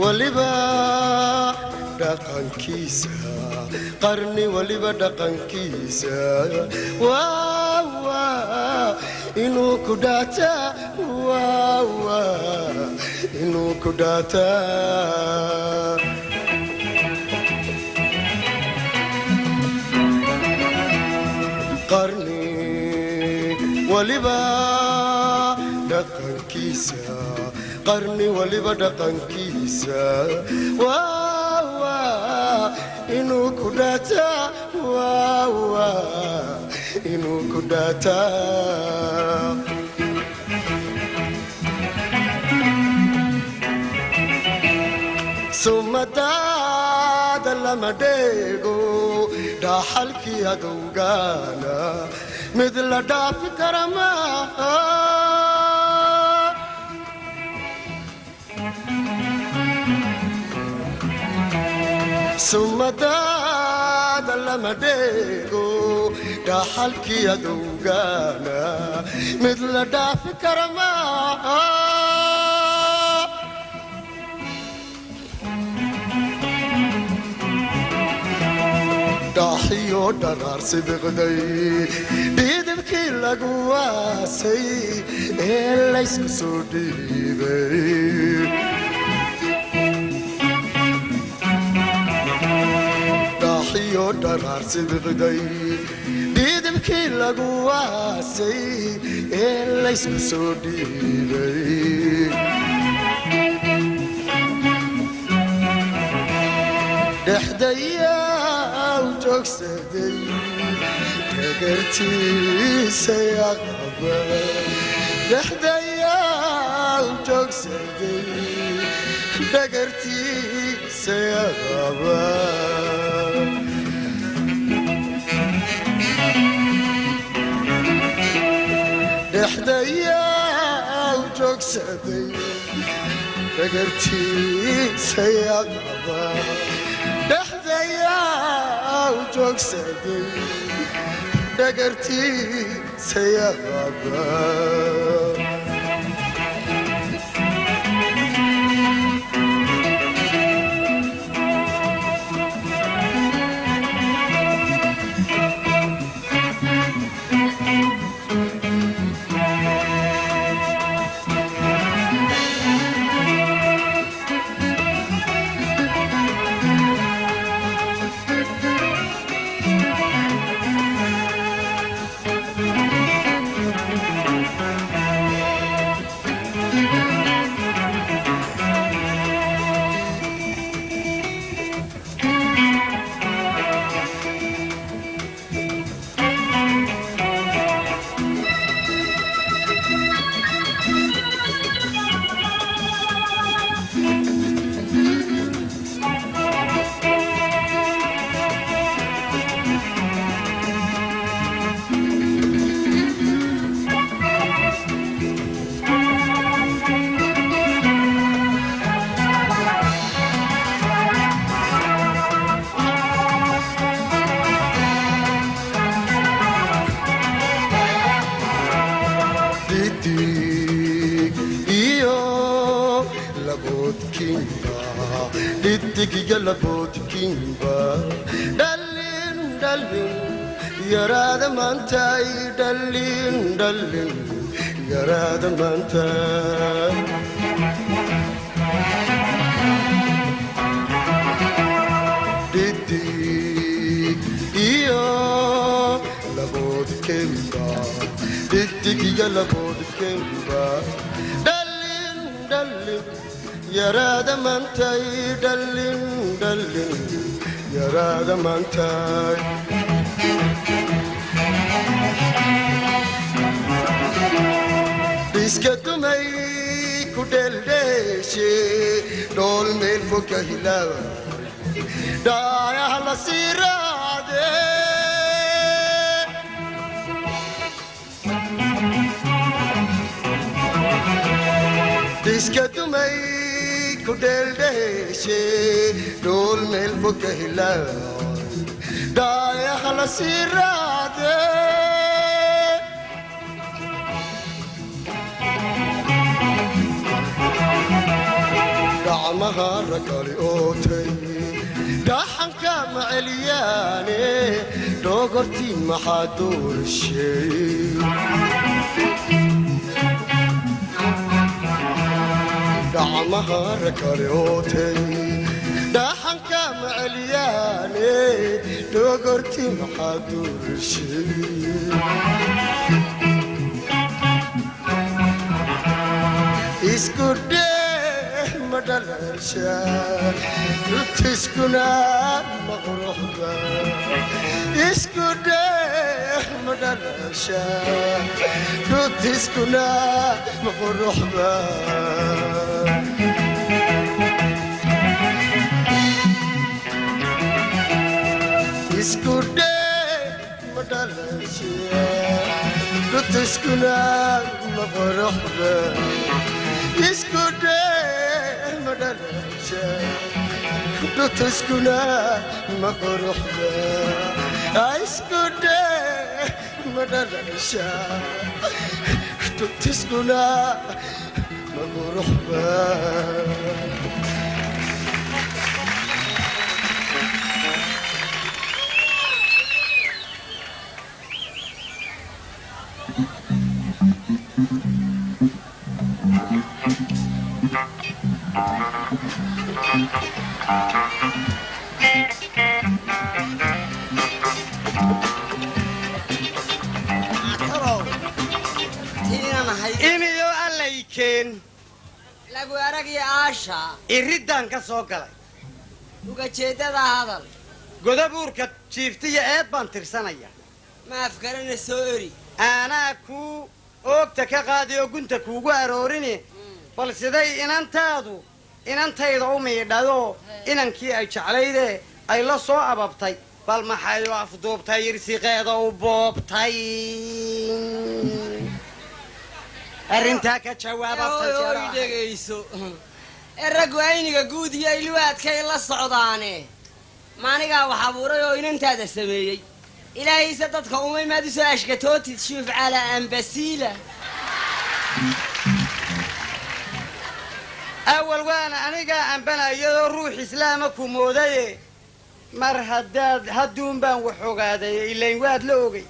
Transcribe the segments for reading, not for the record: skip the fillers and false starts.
waliba dhaqankiisa qarni waliba dhaqankiisa waa inuu ku dhaata inuu ku dhaata qarni waliba dhaqankiisa qarni waliba dhaqankiisa inuu ku dhaata inuu ku dhaata sumadaada lama dheego dhaxalkii adowgaana mid la dhaafi kara maaha sumadaada lama dheego dhaxalkii adowgaana mid la dhaafi kara maaha dhaxiyo dharaarsi biqday dhidibkii lagu waasay ee laysku soo dhiibay dhaxiyo dharaarsi biqday dhidibkii lagu waasay ee laysku soo dhiibay dhexdaya joogsaday dhagartiisa yaqaba dhexdaya joogsaday dhagartiisa yaqaba dhexdaya joogsaday dhagartiisa yaqaba joogsaday dhagartiisa yaqaba dhiddigiga laboodkiinba dhallin yaraada maantay dhallin yaraada maanta dhiddig iyo laboodkiinba dhiddigiga laboodkiinba dhallin yaraada maantay dhallin yaraada maantay iska dumay ku dheeldheeshe dhool meel fog ka hilaawa dhaayaha la sii raade iska dumay ku dheeldheeshe dhool meel fog ka hilaawa dhaayaha la sii raade gacmaha ragali ootay dhaxanka macaliyane dhogorti maxaa doorshay gacmaha ragali ootay dhaxanka macaliyane dhogorti maxaa doorshay isku مدلشا تسكنا مغربا اسكنا مدلشا تسكنا مغربا اسكنا مدلشا تسكنا مغربا اسكنا مدلشا تسكنا مغربا اسكنا مدلشا تسكنا مغربا إنيو عليكين lagu aragii aasha iridaan ka soo galay uga jeedada hadal godabuurka jiiftiya eed baan tirsanaya ma afkarana soo eri anaa ku oogta ka qaadi oo gunta kuugu aroorini bal siday inantayda u miidhado inankii ay jeclayde ay la soo ababtay bal maxay u afduubtay irsiqeeda u boobtay arrintaa ka jawaabta dhegayso raggu ayniga guud iyo ilwaadkay la socdaane maanigaa wax abuuray oo inantaada sameeyey ilaahayse dadka umay maad u soo ashkatootid shuuf calaa ambasiila awal waana anigaa ambanayadoo ruux islaama ku moodaye mar hadduun baan wax ogaaday ilayn waad la ogay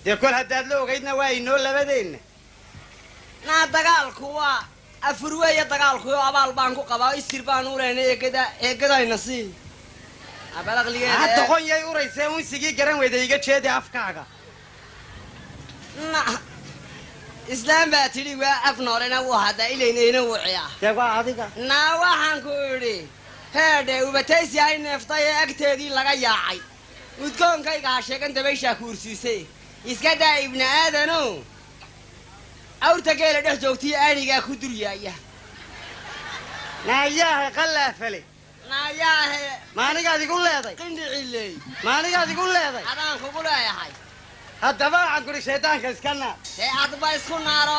dee kol haddaad la ogaydna waa inoo labadeenna naa dagaalku waa afur weeye dagaalku oo abaal baan ku qabaa isir baan u leynay eegadayna sii abalaqligeeda doqon yay uraysee unsigii garan weyda iga jeedi afkaaga islaam baa tidhi waa af noolena wuu haddaa ilaynayna wuciya dee waa adiga naa waxaan ku idhi heedhe ubataysi ay neeftay ee agteedii laga yaacay udkoonkayga ha sheegan dabayshaa kuursiisay iska daa ibni aadano awrta geela dhex joogtiyo aanigaa ku dul yaaya naayaahe qallaafale naayaahe maanigaad igu leeday qindhiciley maanigaad igu leeday adaan kugu leeyahay haddaba waxaan kudhi shaydaanka iska naar dee adba isku naaro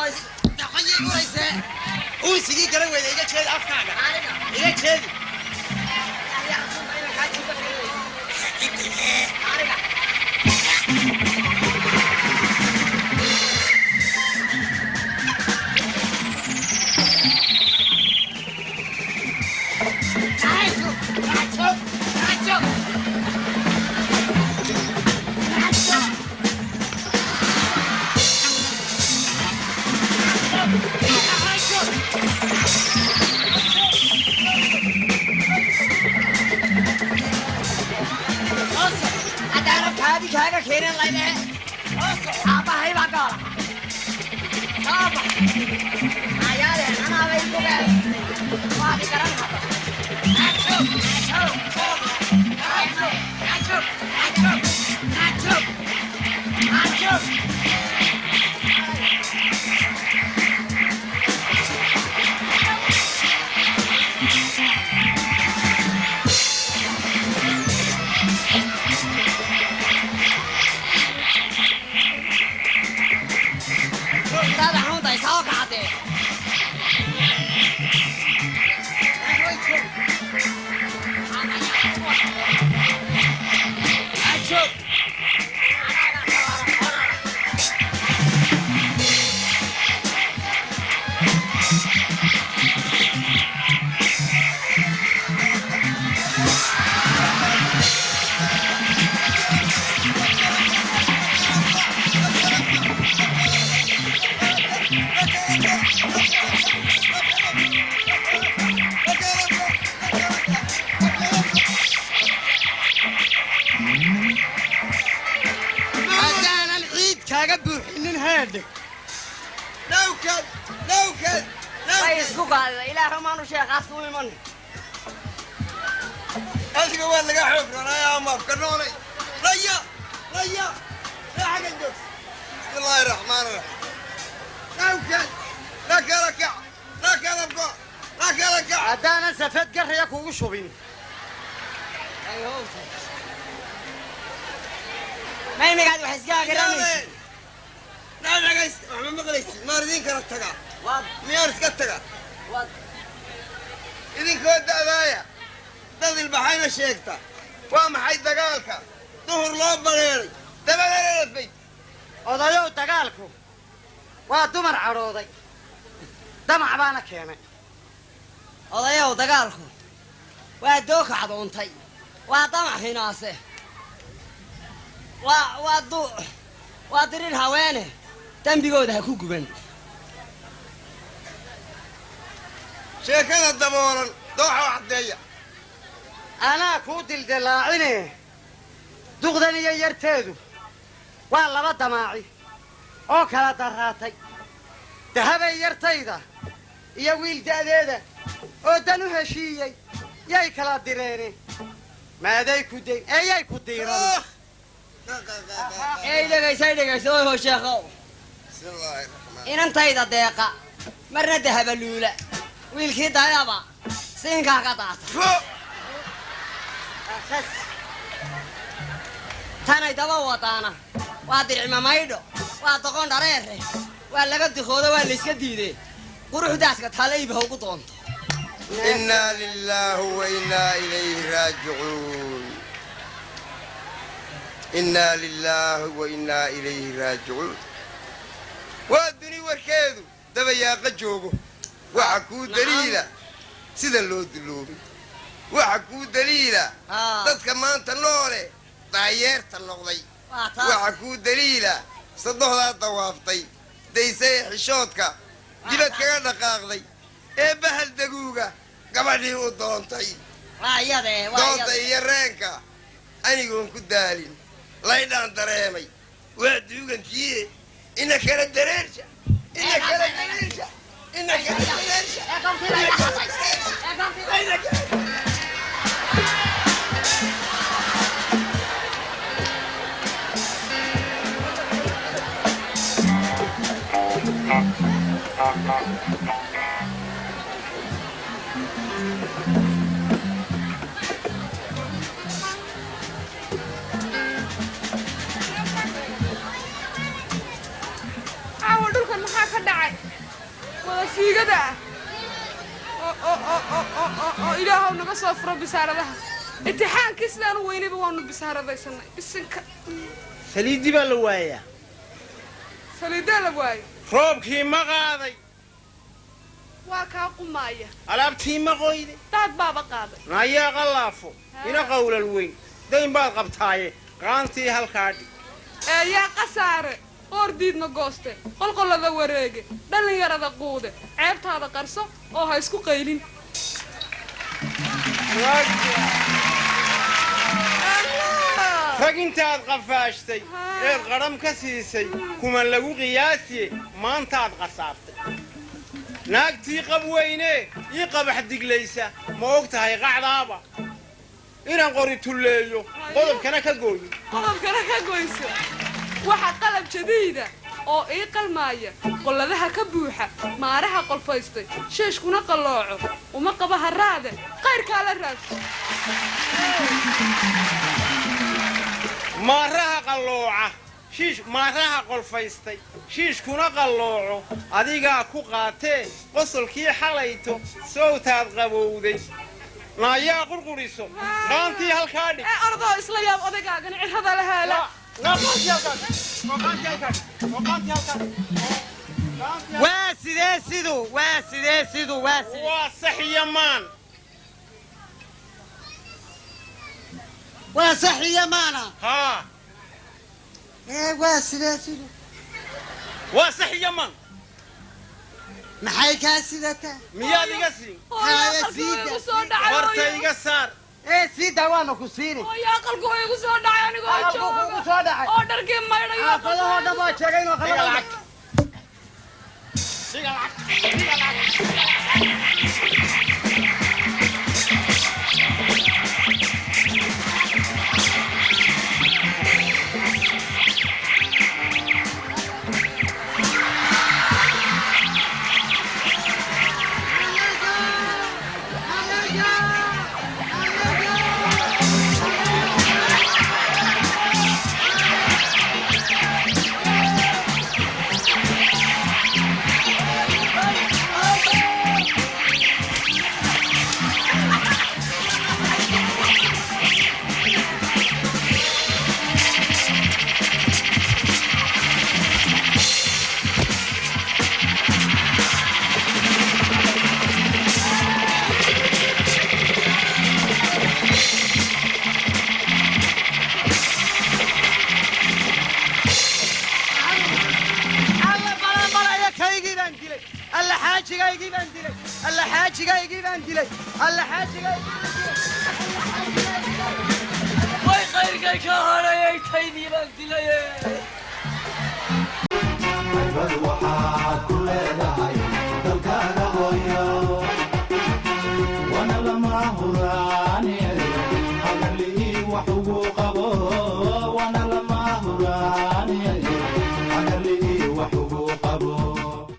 doqonyay uraysee unsigii garan weyda iga jeedi afkaaga iga jeedi kaaga keenan layne aabahay baa gaala aaba ayaale anaabay kuge waadi garan hada قاعدة إله ما نشيخ أصلي منه أشكي وين لقى حفر أنا يا أما فكروني ريا ريا لا حق الجوكس بسم الله الرحمن الرحيم لك ركع لك ركع لك ركع هدانا سفد قريك وشوبين أيوه ما يمقعد وحسقاها قرامي لا لا قيس ما قليستي ما ردين كرتها واد ميار سكتها واد إذن كود دايا دادي البحين الشيكتا وام حي دقالك ظهر لوب بغيري دبغيري البيت odayow dagaalku waa dumar cadhooday damac baana keenay odayow dagaalku waa dooka cadoontay waa damac hinaase waa dirir haweene dembigooda ha ku guban sheekada daboolan dooxa wax caddeeya anaa kuu dildilaacine duqdan iyo yarteedu waa laba damaaci oo kala daraatay dahabay yartayda iyo wiil da'deeda oo dan u heshiiyey yay kala direene maaday ku dayn yay ku diiran ey dhegayso oo sheekhow بسم الله الرحمن inantayda deeqa marna dahaba luula wiilkii dayaba siinkaa ka daata فوق tanay daba wadaana waa dircima maydho waa doqon dhareere waa laga dikoodo waa layska diidee quruxdaaska talayba ha ugu doonto إنا لله وإنا إليه راجعون إنا لله وإنا إليه راجعون وادني وركيدو دبا يا قجوغو وحكو دليلا سيدا لو دلوبي وحكو دليلا dadka maanta noole daayeerta noqday waxa ku daliila saddexda dawaaftay daysay xishoodka dibad kaga dhaqaaqday ee bahal daguuga gabadhii u doontay doonta iyo reenka anigoon ku daalin laydhaan dareemay waa duugantiye ina kala dareersha ina kala dareersha ina kala dareersha caawa dhulkan maxaa ka dhacay wada siigada oo ilaahow naga soo furo bisaaradaha imtixaankii sidaan u weynayba waanu bisaaradaysanay bisinka saliiddii baa la waayaa saliidee la waayo roobkii ma qaaday waa kaa qumaaya alaabtii ma qoyday daad baaba qaaday nayaa qallaafo ina qawlal weyn dayn baad qabtaaye qaantii halkaa dhig yaa qasaare qoordiidna gooste qolqollada wareege dhallinyarada quude ceebtaada qarso oo ha isku qaylin rag intaad qafaashtay eed qadham ka siisay kuma lagu qiyaasiye maantaad qasaabtay naagtii qab weyne ii qabax diglaysa ma og tahay qacdaaba inaan qori tulleeyo qodobkana ka gooyo qodobkana ka goyso waxa qalab jadiida oo ii qalmaaya qolladaha ka buuxa maaraha qolfaystay sheeshkuna qallooco uma qaba haraade qayrkaa la raadso maaraha qallooca maaraha qolfaystay shiishkuna qallooco adigaa ku qaatee qosolkii xalayto sowtaad qabowday naayaa qurquriso qaantii halkaa dhig ordoo isla yaab odaygaagana cirrada la haala waa sidee siduu waa sax iyo maan waa sax iyo maana haa waa sidee siduu waa sax iyo maan maxay kaa sidataa miyaad iga siin igu soo dhacay horta iga saar siidaa waana ku siini aqalku igu soo dhacay anigoo kugu soo dhacay oo dharkii maydhayo xaafadahoo dhan waa sheegay inuu qalab waxaad ku leedahay